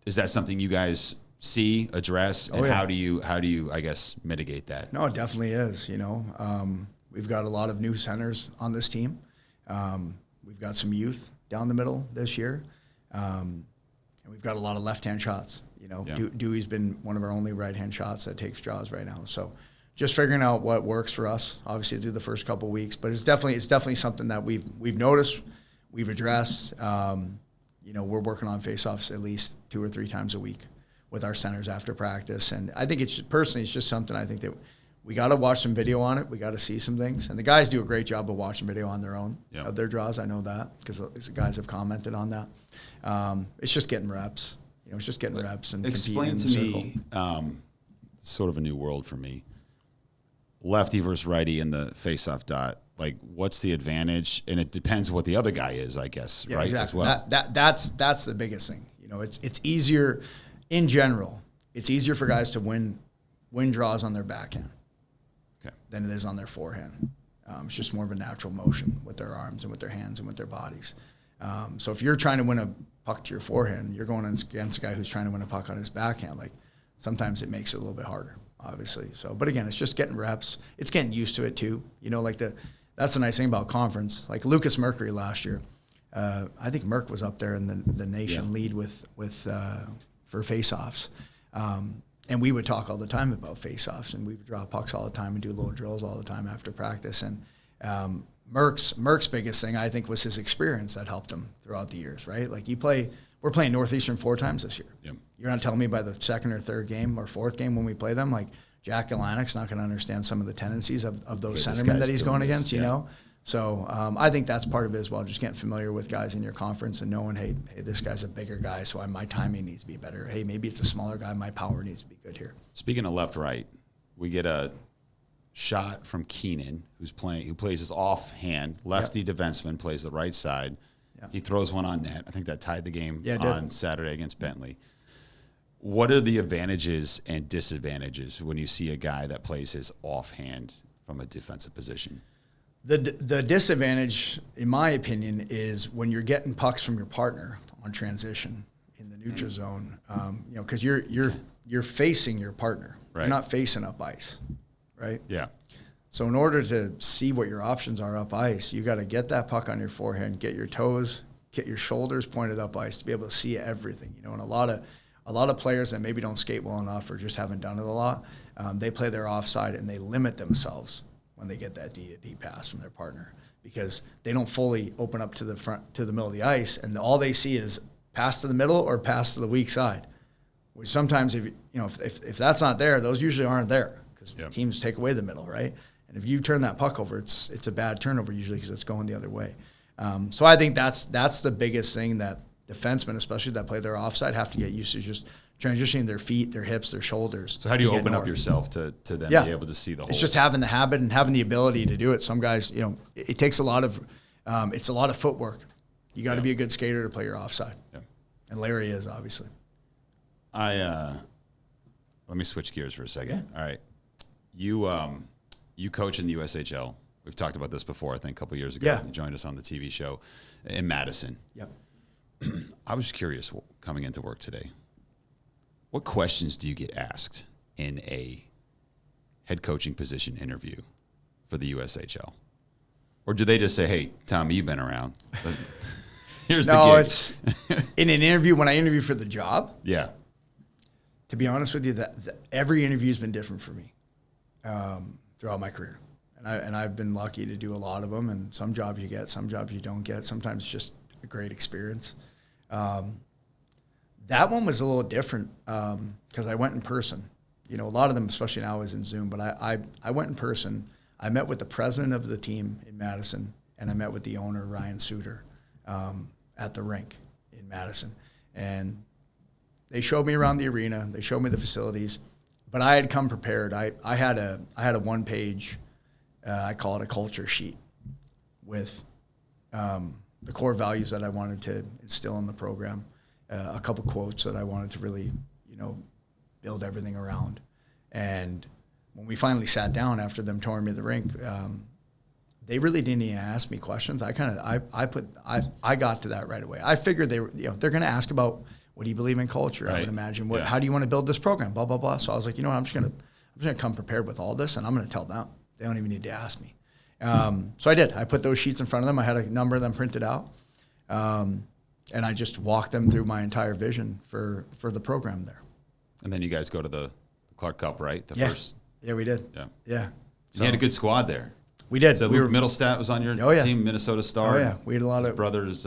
Is that something you guys see, address, and how do you I guess mitigate that? No, it definitely is. You know, we've got a lot of new centers on this team. We've got some youth down the middle this year, and we've got a lot of left-hand shots. You know, Dewey's been one of our only right-hand shots that takes draws right now. So, just figuring out what works for us. Obviously, through the first couple of weeks, but it's definitely something that we've noticed, we've addressed. You know, we're working on face-offs at least 2 or 3 times a week with our centers after practice, and I think it's just something I think that we got to watch some video on it. We got to see some things, and the guys do a great job of watching video on their own of their draws. I know that because the guys have commented on that. It's just getting reps. You know, it's just getting reps and explain competing to in the circle. me. Sort of a new world for me. Lefty versus righty in the face-off dot. Like, what's the advantage? And it depends what the other guy is, I guess. Yeah, right? exactly. As well. That's the biggest thing. You know, it's easier in general. It's easier for guys to win draws on their backhand than it is on their forehand. It's just more of a natural motion with their arms and with their hands and with their bodies. So if you're trying to win a puck to your forehand, you're going against a guy who's trying to win a puck on his backhand. Like, sometimes it makes it a little bit harder, obviously. So, but again, it's just getting reps. It's getting used to it too. You know, like that's the nice thing about conference. Like Lucas Mercury last year, I think Merck was up there in the nation lead with for faceoffs. And we would talk all the time about faceoffs, and we would draw pucks all the time and do little drills all the time after practice. And Merck's biggest thing, I think, was his experience that helped him throughout the years, right? Like we're playing Northeastern 4 times this year. Yep. You're not telling me by the second or third game or fourth game when we play them, like Jack Galanic's not going to understand some of the tendencies of those centermen that he's going against, you know? So I think that's part of it as well, just getting familiar with guys in your conference and knowing, hey, this guy's a bigger guy, so my timing needs to be better. Hey, maybe it's a smaller guy, my power needs to be good here. Speaking of left-right, we get a shot from Keenan, who plays his offhand. Lefty defenseman plays the right side. Yep. He throws one on net. I think that tied the game on Saturday against Bentley. What are the advantages and disadvantages when you see a guy that plays his offhand from a defensive position? The disadvantage, in my opinion, is when you're getting pucks from your partner on transition in the neutral zone. You know, because you're facing your partner. Right. You're not facing up ice, right? Yeah. So in order to see what your options are up ice, you got to get that puck on your forehand, get your toes, get your shoulders pointed up ice to be able to see everything. You know, and a lot of players that maybe don't skate well enough or just haven't done it a lot, they play their offside and they limit themselves when they get that D-to-D pass from their partner because they don't fully open up to the middle of the ice, and all they see is pass to the middle or pass to the weak side. Which sometimes if that's not there, those usually aren't there because teams take away the middle, right? And if you turn that puck over, it's a bad turnover usually because it's going the other way. So I think that's the biggest thing that defensemen, especially that play their offside, have to get used to, just transitioning their feet, their hips, their shoulders. So how do you open up yourself to then be able to see the whole? It's just having the habit and having the ability to do it. Some guys, it takes a lot of it's a lot of footwork. You got to be a good skater to play your offside. Yeah. And Larry is, obviously. Let me switch gears for a second. Yeah. All right. You coach in the USHL. We've talked about this before, I think a couple of years ago. Yeah. You joined us on the TV show in Madison. Yep. I was curious coming into work today. What questions do you get asked in a head coaching position interview for the USHL? Or do they just say, hey, Tommy, you've been around. Here's the gig. No, it's in an interview, when I interview for the job. Yeah. To be honest with you, every interview has been different for me throughout my career. And I've been lucky to do a lot of them. And some jobs you get, some jobs you don't get. Sometimes it's just a great experience. That one was a little different because I went in person. A lot of them, especially now, is in Zoom. But I went in person. I met with the president of the team in Madison, and I met with the owner, Ryan Suter, at the rink in Madison. And they showed me around the arena. They showed me the facilities. But I had come prepared. I had a one-page, I call it a culture sheet, with the core values that I wanted to instill in the program, a couple quotes that I wanted to really, build everything around. And when we finally sat down after them touring me the rink, they really didn't even ask me questions. I got to that right away. I figured they're going to ask about, what do you believe in culture? Right. I would imagine. How do you want to build this program? Blah blah blah. So I was like, I'm just gonna come prepared with all this, and I'm gonna tell them. They don't even need to ask me. So I did. I put those sheets in front of them. I had a number of them printed out, and I just walked them through my entire vision for the program there. And then you guys go to the Clark Cup, right? First. Yeah, we did. Yeah. Yeah. So you had a good squad there. We did. So Luke Middlestat was on your team, Minnesota Star. Oh, yeah. We had a lot of brothers.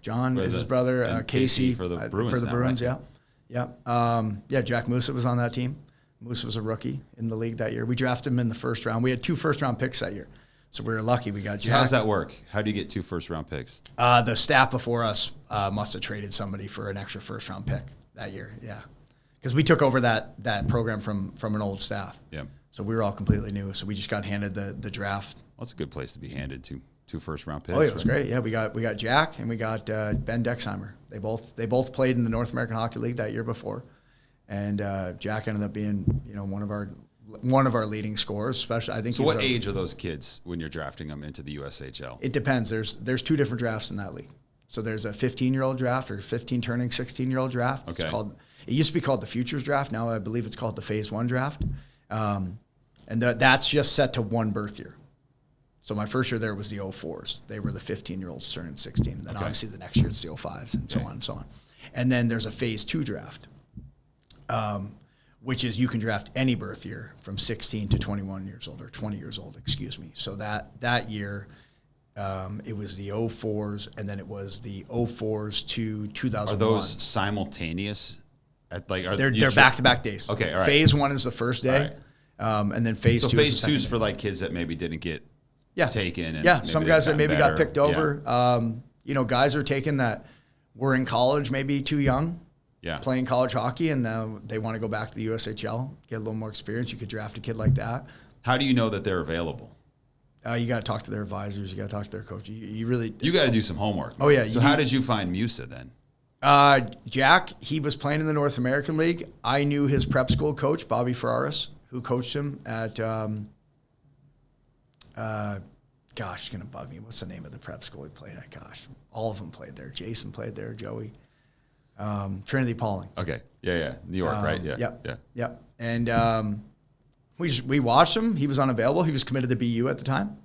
John is his brother. Casey for the Bruins. For the Bruins, right? Yeah. Jack Musa was on that team. Musa was a rookie in the league that year. We drafted him in the first round. We had 2 first-round picks that year. So we were lucky we got Jack. How does that work? How do you get 2 first-round picks? The staff before us must have traded somebody for an extra first-round pick that year, yeah. Because we took over that program from an old staff. Yeah. So we were all completely new. So we just got handed the draft. Well, that's a good place to be handed two first-round picks. Oh, yeah, it was great. Yeah, we got Jack and we got Ben Dexheimer. They both played in the North American Hockey League that year before, and Jack ended up being one of our leading scorers. Especially, I think. So, what age are those kids when you're drafting them into the USHL? It depends. There's 2 different drafts in that league. So there's a 15-year-old draft or 15 turning 16-year-old draft. Okay. It used to be called the Futures Draft. Now I believe it's called the Phase 1 Draft, and that's just set to 1 birth year. So my first year there was the 04s. They were the 15-year-olds turning 16. And then obviously the next year it's the 05s and so on and so on. And then there's a Phase 2 draft, which is you can draft any birth year from 16 to 21 years old, or 20 years old, excuse me. So that year it was the 04s, and then it was the 04s to 2001. Are those simultaneous? They're back-to-back days. Okay, all right. Phase 1 is the first day, and then Phase 2 is the Phase 2 is second for day. like kids that maybe didn't get taken. And Some guys that maybe got picked over. Yeah. Guys are taken that were in college maybe too young, yeah, playing college hockey, and now they want to go back to the USHL, get a little more experience. You could draft a kid like that. How do you know that they're available? You got to talk to their advisors. You got to talk to their coach. You got to do some homework. Oh, yeah. So how did you find Musa then? Jack, he was playing in the North American League. I knew his prep school coach, Bobby Ferraris, who coached him at, it's going to bug me. What's the name of the prep school he played at? Gosh, all of them played there. Jason played there, Joey. Trinity Pauling. Okay. Yeah. New York, right? Yeah. Yep. And we watched him. He was unavailable. He was committed to BU at the time.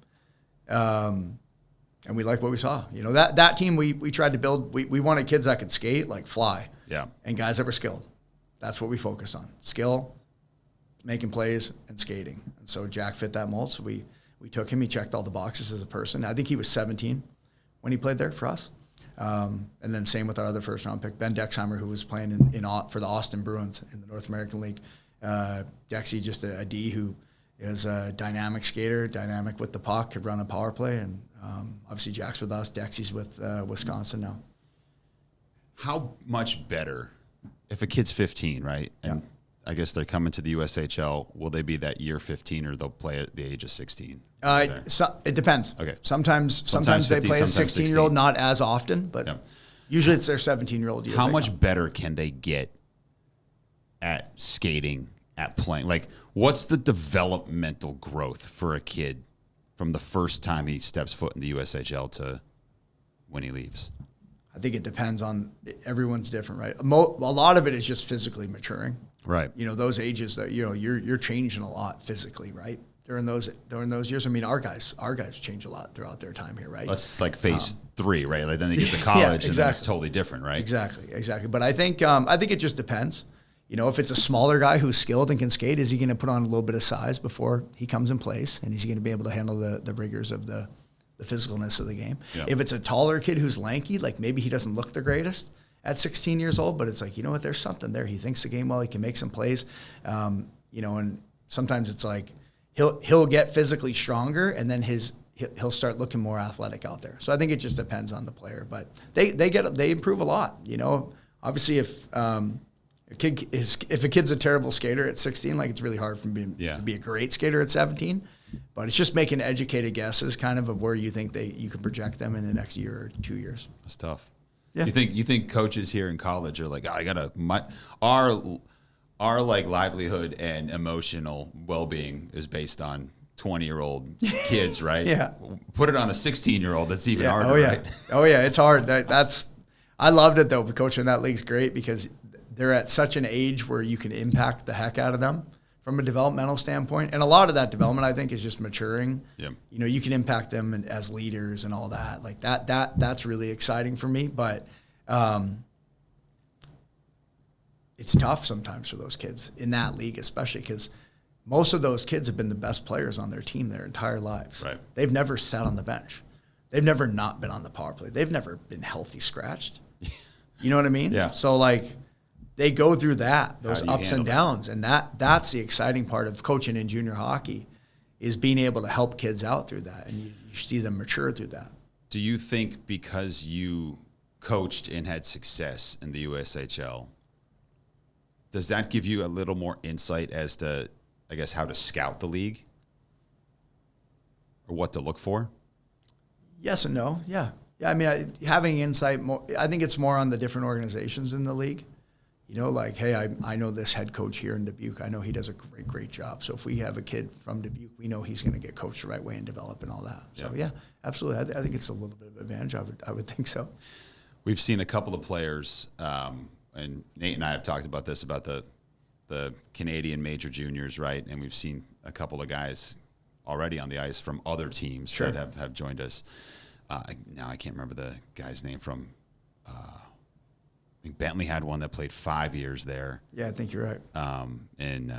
And we liked what we saw. That team we tried to build, we wanted kids that could skate, like fly. Yeah. And guys that were skilled. That's what we focused on. Skill, making plays, and skating. And so Jack fit that mold. So we took him. He checked all the boxes as a person. I think he was 17 when he played there for us. And then same with our other first-round pick, Ben Dexheimer, who was playing for the Austin Bruins in the North American League. Dexy, just a D who is a dynamic skater, dynamic with the puck, could run a power play, and obviously Jack's with us, Dexy's with Wisconsin now. How much better if a kid's 15, right? And I guess they're coming to the USHL. Will they be that year 15, or they'll play at the age of 16? It depends. Okay. Sometimes 50, they play a sometimes 16-year-old, not as often, but usually it's their 17-year-old year. How much better can they get at skating, at playing? Like, what's the developmental growth for a kid from the first time he steps foot in the USHL to when he leaves? I think it depends on, everyone's different, right? A lot of it is just physically maturing. Right. You know, those ages that, you know, you're changing a lot physically, right? During those years. I mean, our guys change a lot throughout their time here, right? That's like phase 3, right? Like then they get to college and then it's totally different, right? Exactly. But I think it just depends. You know, if it's a smaller guy who's skilled and can skate, is he going to put on a little bit of size before he comes in place? And is he going to be able to handle the rigors of the physicalness of the game? Yeah. If it's a taller kid who's lanky, like maybe he doesn't look the greatest at 16 years old, but it's like, you know what, there's something there. He thinks the game well, he can make some plays. You know, and sometimes it's like he'll get physically stronger, and then he'll start looking more athletic out there. So I think it just depends on the player, but they improve a lot. You know, obviously if a kid's a terrible skater at 16, like it's really hard for him to be a great skater at 17. But it's just making educated guesses, kind of where you think you can project them in the next year or 2 years. That's tough. Yeah. You think coaches here in college are like, our like livelihood and emotional well-being is based on 20-year-old kids, right? Yeah. Put it on a 16-year-old. That's even harder, right? Oh yeah, it's hard. I loved it though. Coaching that league's great because they're at such an age where you can impact the heck out of them from a developmental standpoint. And a lot of that development, I think, is just maturing. Yeah. You know, you can impact them as leaders and all that. Like that's really exciting for me. But it's tough sometimes for those kids in that league, especially because most of those kids have been the best players on their team their entire lives. Right. They've never sat on the bench. They've never not been on the power play. They've never been healthy scratched. You know what I mean? Yeah. So, like, they go through those ups and downs, and that's the exciting part of coaching in junior hockey is being able to help kids out through that, and you see them mature through that. Do you think because you coached and had success in the USHL, does that give you a little more insight as to, I guess, how to scout the league or what to look for? Yes and no, yeah. I mean, having insight, I think it's more on the different organizations in the league. You know, like, hey, I know this head coach here in Dubuque. I know he does a great job. So if we have a kid from Dubuque, we know he's going to get coached the right way and develop and all that. So, yeah absolutely. I think it's a little bit of an advantage. I would think so. We've seen a couple of players, and Nate and I have talked about this, about the Canadian major juniors, right? And we've seen a couple of guys already on the ice from other teams that have joined us. Now I can't remember the guy's name from I think Bentley had one that played 5 years there. Yeah, I think you're right. And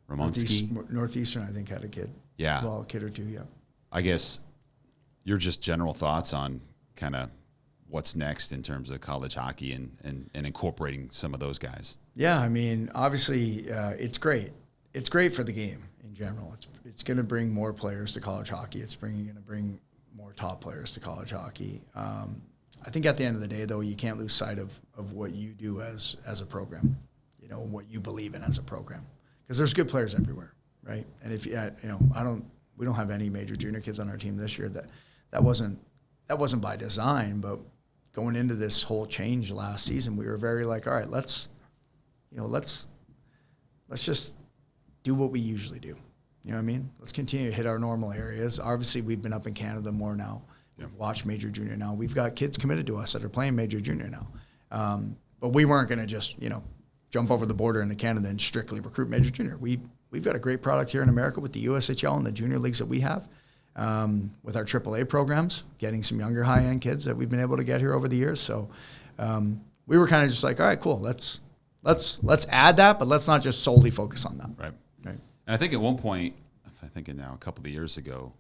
Ramonski. Northeastern, I think, had a kid. Yeah. Well, a kid or two, yeah. I guess your just general thoughts on kind of what's next in terms of college hockey and incorporating some of those guys. Yeah, I mean, obviously, it's great. It's great for the game in general. It's going to bring more players to college hockey. It's going to bring more top players to college hockey. I think at the end of the day, though, you can't lose sight of what you do as a program, you know, what you believe in as a program, because there's good players everywhere, right? And if we don't have any major junior kids on our team this year. That wasn't by design, but going into this whole change last season, we were very like, all right, let's just do what we usually do. You know what I mean? Let's continue to hit our normal areas. Obviously, we've been up in Canada more now. We've watched major junior now. We've got kids committed to us that are playing major junior now. But we weren't going to just, jump over the border into Canada and strictly recruit major junior. We've got a great product here in America with the USHL and the junior leagues that we have, with our AAA programs, getting some younger high-end kids that we've been able to get here over the years. So we were kind of just like, all right, cool. Let's add that, but let's not just solely focus on that. Right. And I think at one point, I'm thinking now, a couple of years ago,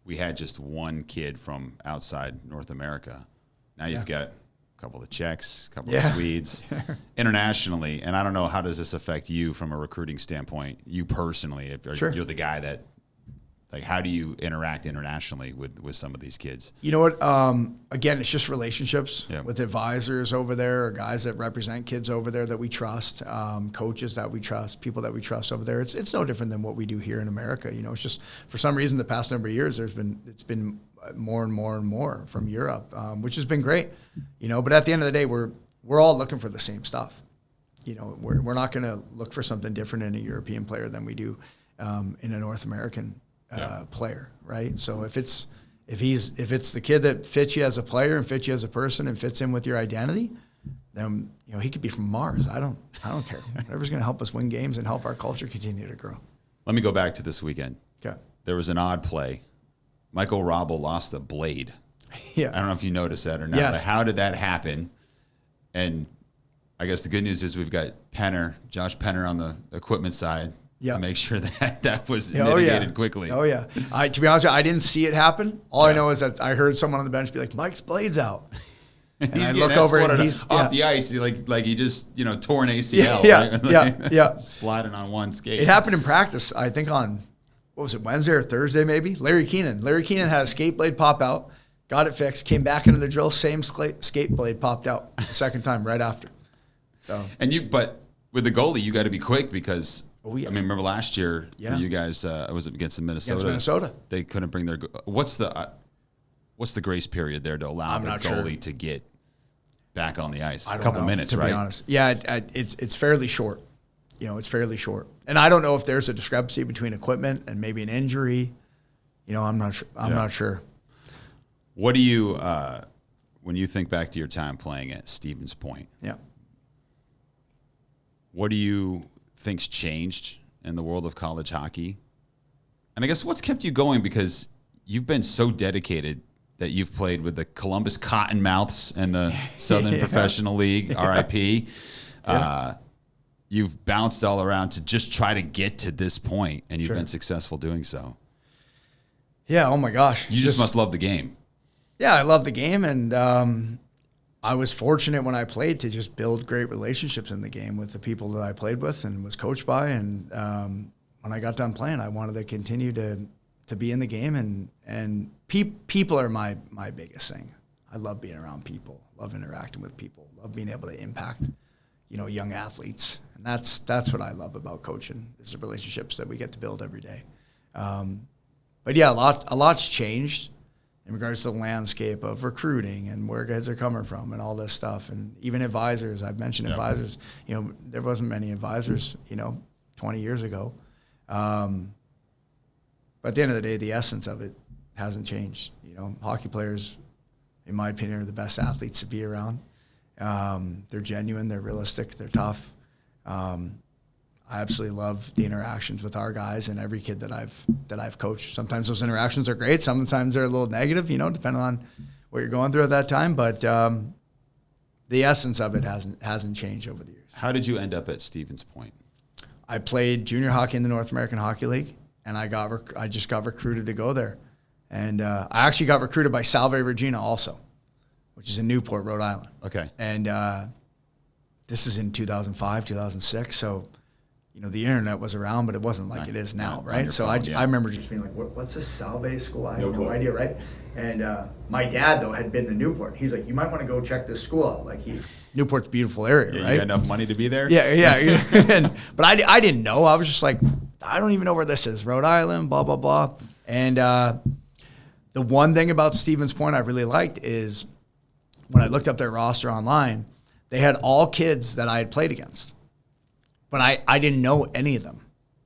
we had just one kid from outside North America. Now you've got couple of Czechs, a couple of Swedes, internationally. And I don't know, how does this affect you from a recruiting standpoint, you personally? If you're the guy that, like, how do you interact internationally with some of these kids? You know what? Again, it's just relationships with advisors over there, or guys that represent kids over there that we trust, coaches that we trust, people that we trust over there. It's no different than what we do here in America. You know, it's just for some reason the past number of years it's been more and more and more from Europe, which has been great. You know, but at the end of the day, we're all looking for the same stuff. You know, we're not going to look for something different in a European player than we do in a North American player, right? So if it's the kid that fits you as a player and fits you as a person and fits in with your identity, then you know he could be from Mars. I don't care. Whatever's going to help us win games and help our culture continue to grow. Let me go back to this weekend. Okay. There was an odd play. Michael Robel lost a blade. Yeah. I don't know if you noticed that or not. Yes. But how did that happen? And I guess the good news is we've got Josh Penner on the equipment side. To make sure that was mitigated quickly. Oh, yeah. To be honest with you, I didn't see it happen. All I know is that I heard someone on the bench be like, Mike's blade's out. And he's I look over and he's off the ice, like he just tore an ACL. Yeah. Sliding on one skate. It happened in practice, I think on, what was it, Wednesday or Thursday maybe? Larry Keenan had a skate blade pop out, got it fixed, came back into the drill, same skate blade popped out the second time right after. So. But with the goalie, you got to be quick because – Oh, yeah. I mean, remember last year for you guys, it was against Minnesota. Against Minnesota. They couldn't bring their what's the grace period there to allow the goalie to get back on the ice? A couple minutes, right? To be honest. Yeah, it's fairly short. You know, it's fairly short. And I don't know if there's a discrepancy between equipment and maybe an injury. You know, I'm not sure. I'm not sure. What do you when you think back to your time playing at Stevens Point? Yeah. What do you think's changed in the world of college hockey? And I guess what's kept you going, because you've been so dedicated that you've played with the Columbus Cottonmouths and the Southern Professional League, RIP. You've bounced all around to just try to get to this point, and you've been successful doing so. Yeah, oh my gosh. You just must love the game. Yeah, I love the game, and I was fortunate when I played to just build great relationships in the game with the people that I played with and was coached by. And when I got done playing, I wanted to continue to be in the game. And people are my biggest thing. I love being around people, love interacting with people, love being able to impact, young athletes. And that's what I love about coaching, is the relationships that we get to build every day. But yeah, a lot's changed in regards to the landscape of recruiting and where guys are coming from and all this stuff. And even advisors, I've mentioned advisors, there wasn't many advisors, 20 years ago. But at the end of the day, the essence of it hasn't changed. Hockey players, in my opinion, are the best athletes to be around. They're genuine, they're realistic, they're tough. I absolutely love the interactions with our guys and every kid that I've coached. Sometimes those interactions are great. Sometimes they're a little negative, depending on what you're going through at that time. But the essence of it hasn't changed over the years. How did you end up at Stevens Point? I played junior hockey in the North American Hockey League, and I just got recruited to go there. And I actually got recruited by Salve Regina also, which is in Newport, Rhode Island. Okay. And this is in 2005, 2006. So, the internet was around, but it wasn't like it is now, right? So I remember just being like, what's this Salve school? I have no idea, right? And my dad, though, had been to Newport. He's like, you might want to go check this school out. Like, Newport's a beautiful area, right? You got enough money to be there? Yeah. But I didn't know. I was just like, I don't even know where this is. Rhode Island, blah, blah, blah. And the one thing about Stevens Point I really liked is when I looked up their roster online, they had all kids that I had played against. But I didn't know any of them.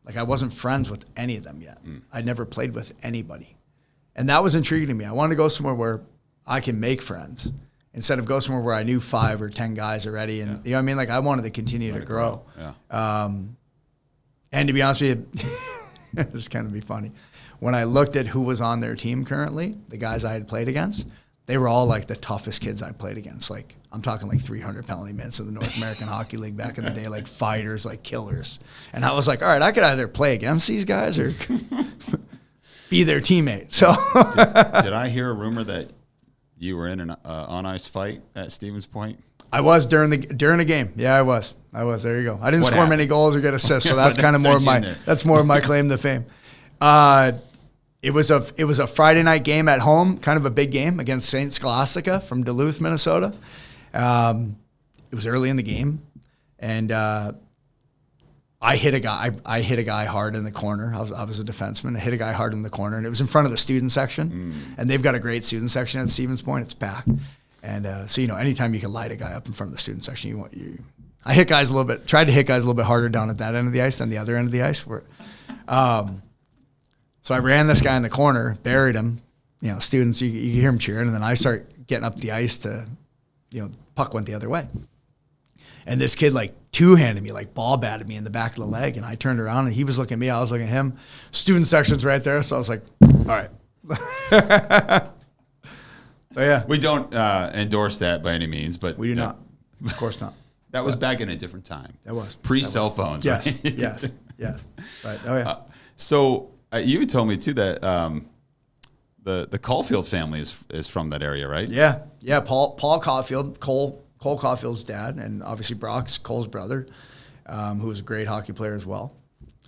Like, I wasn't friends with any of them yet. I'd never played with anybody. And that was intriguing to me. I wanted to go somewhere where I can make friends instead of go somewhere where I knew 5 or 10 guys already. And you know what I mean? Like, I wanted to continue to grow. Yeah. And to be honest with you, it was kind of be funny. When I looked at who was on their team currently, the guys I had played against, they were all like the toughest kids I played against. Like, I'm talking like 300 penalty minutes in the North American Hockey League back in the day, like fighters, like killers. And I was like, all right, I could either play against these guys or be their teammate. So did I hear a rumor that you were in an on-ice fight at Stevens Point? I was during the game. Yeah, I was. There you go. I didn't What score happened? many goals or get assists, so that's kind of more of my claim to fame. It was a Friday night game at home, kind of a big game against St. Scholastica from Duluth, Minnesota. It was early in the game, and I hit a guy hard in the corner. I was a defenseman. I hit a guy hard in the corner, and it was in front of the student section. And they've got a great student section at Stevens Point. It's packed. And so, anytime you can light a guy up in front of the student section, I hit guys tried to hit guys a little bit harder down at that end of the ice than the other end of the ice. So I ran this guy in the corner, buried him. Students, you hear him cheering, and then I start getting up the ice to, puck went the other way. And this kid two-handed me, ball batted me in the back of the leg, and I turned around, and he was looking at me, I was looking at him. Student section's right there, so I was like, all right. So yeah. We don't endorse that by any means, but We do not. Of course not. That was back in a different time. That was. Pre-cell phones, Yes, right? yes. Right. Oh yeah. So you told me too that the Caulfield family is from that area, right? Yeah. Paul Caulfield, Cole Caulfield's dad, and obviously Brock's Cole's brother, who was a great hockey player as well.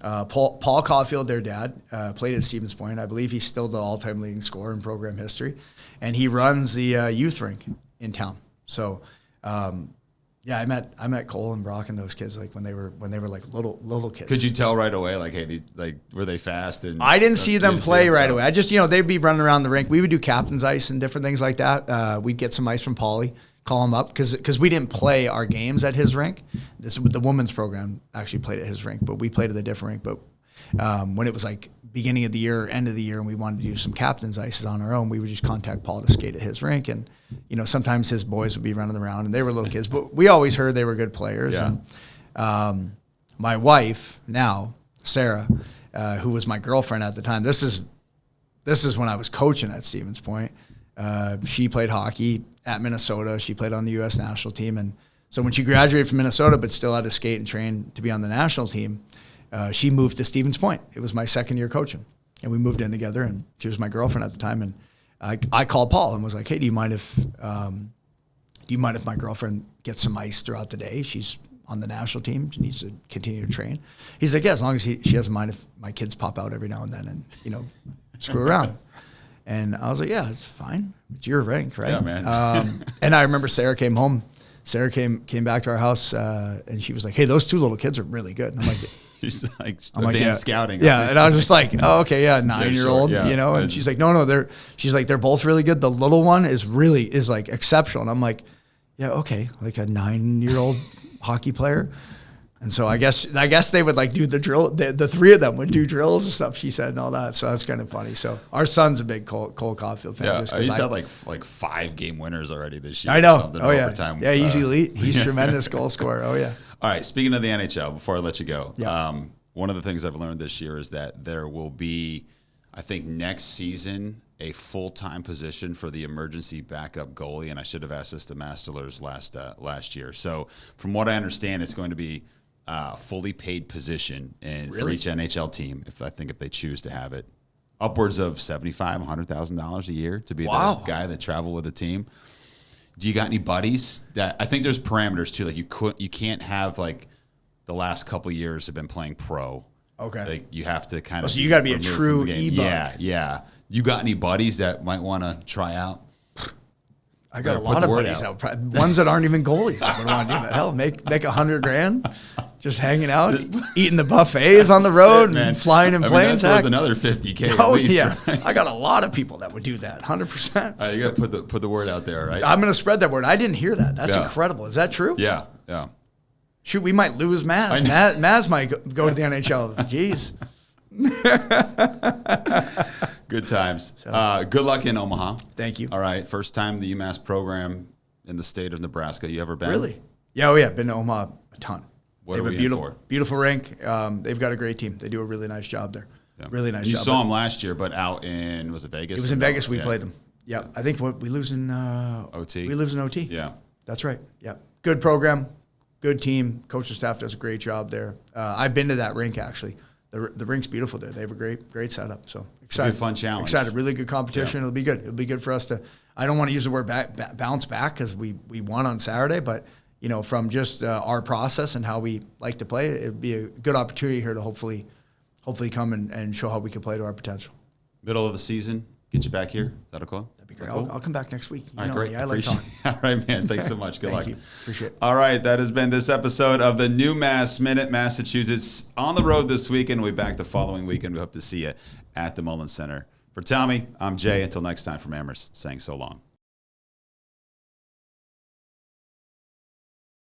Paul Caulfield, their dad, played at Stevens Point. I believe he's still the all-time leading scorer in program history, and he runs the youth rink in town. So, yeah, I met Cole and Brock and those kids when they were little kids. Could you tell right away, hey, were they fast? And I didn't see them play right away. I just, they'd be running around the rink. We would do captain's ice and different things like that. We'd get some ice from Paulie, call him up, because we didn't play our games at his rink. The women's program actually played at his rink, but we played at a different rink. But when it was beginning of the year, end of the year, and we wanted to do some captain's ices on our own, we would just contact Paul to skate at his rink. And, sometimes his boys would be running around, and they were little kids, but we always heard they were good players. Yeah. And my wife now, Sarah, who was my girlfriend at the time, this is when I was coaching at Stevens Point. She played hockey at Minnesota. She played on the U.S. national team. And so when she graduated from Minnesota but still had to skate and train to be on the national team, she moved to Stevens Point. It was my second year coaching. And we moved in together, and she was my girlfriend at the time. And I called Paul and was like, hey, do you mind if my girlfriend gets some ice throughout the day? She's on the national team. She needs to continue to train. He's like, yeah, as long as she doesn't mind if my kids pop out every now and then and, screw around. And I was like, yeah, it's fine. It's your rink, right? Yeah, man. And I remember Sarah came home. Sarah came back to our house, and she was like, hey, those two little kids are really good. And I'm like, She's advanced scouting. Yeah, and I was just like, oh, okay, yeah, 9-year-old, short, yeah. And she's like, no, they're both really good. The little one is exceptional. And I'm like, yeah, okay, a 9-year-old hockey player. And so I guess they would do the drill. The three of them would do drills and stuff, she said, and all that. So that's kind of funny. So our son's a big Cole Caulfield fan. Yeah, just he's had like 5 game winners already this year. I know. Something Oh yeah. overtime. Yeah, he's elite. He's tremendous goal scorer. Oh yeah. All right. Speaking of the NHL, before I let you go, Yeah. one of the things I've learned this year is that there will be, I think, next season a full-time position for the emergency backup goalie, and I should have asked this to Masterlers last year. So from what I understand, it's going to be fully paid position for each NHL team, if they choose to have it, upwards of $75,000, $100,000 a year to be the guy that travel with the team. Do you got any buddies that I think there's parameters too? You can't have the last couple of years have been playing pro. Okay. You have to kind of. So you got to be a removed true from the game. e-bug. Yeah. You got any buddies that might want to try out? I got a Put lot the of word buddies out. ones that aren't even goalies that would want to do that. Hell, make $100,000 just hanging out, eating the buffets on the road, Man. and flying in planes. That's worth another $50K. Oh at least, yeah, right? I got a lot of people that would do that. 100%. You got to put the word out there, right? I'm going to spread that word. I didn't hear that. That's Yeah. incredible. Is that true? Yeah. Shoot, we might lose Maz. Maz might go to the NHL. Jeez. Good times. Good luck in Omaha. Thank you. All right. First time the UMass program in the state of Nebraska. You ever been? Really? Yeah. Oh yeah. Been to Omaha a ton. What they are have a we in beautiful, for? beautiful rink. They've got a great team. They do a really nice job there. Yeah. Really nice You job. saw them last year, but out in, was it Vegas? It was in Vegas. We Yeah. played them. Yeah. I think we lose in OT. We lose in OT. Yeah. That's right. Yeah. Good program. Good team. Coaching staff does a great job there. I've been to that rink actually. the rink's beautiful there. They have a great setup. So It'll excited, be a fun challenge. Excited, really good competition. Yeah. It'll be good. It'll be good for us to. I don't want to use the word bounce back because we won on Saturday, but from just our process and how we like to play, it'd be a good opportunity here to hopefully come and show how we can play to our potential. Middle of the season, get you back here. Is that okay? That'd be great. Cool? I'll come back next week. All right, great. I like talking. All right, man. Thanks so much. Good luck. Thank you. Appreciate it. All right, that has been this episode of the NewMass Minute. Massachusetts on the road this weekend. We'll be back the following weekend. We hope to see you at the Mullins Center. For Tommy, I'm Jay. Until next time from Amherst, saying so long.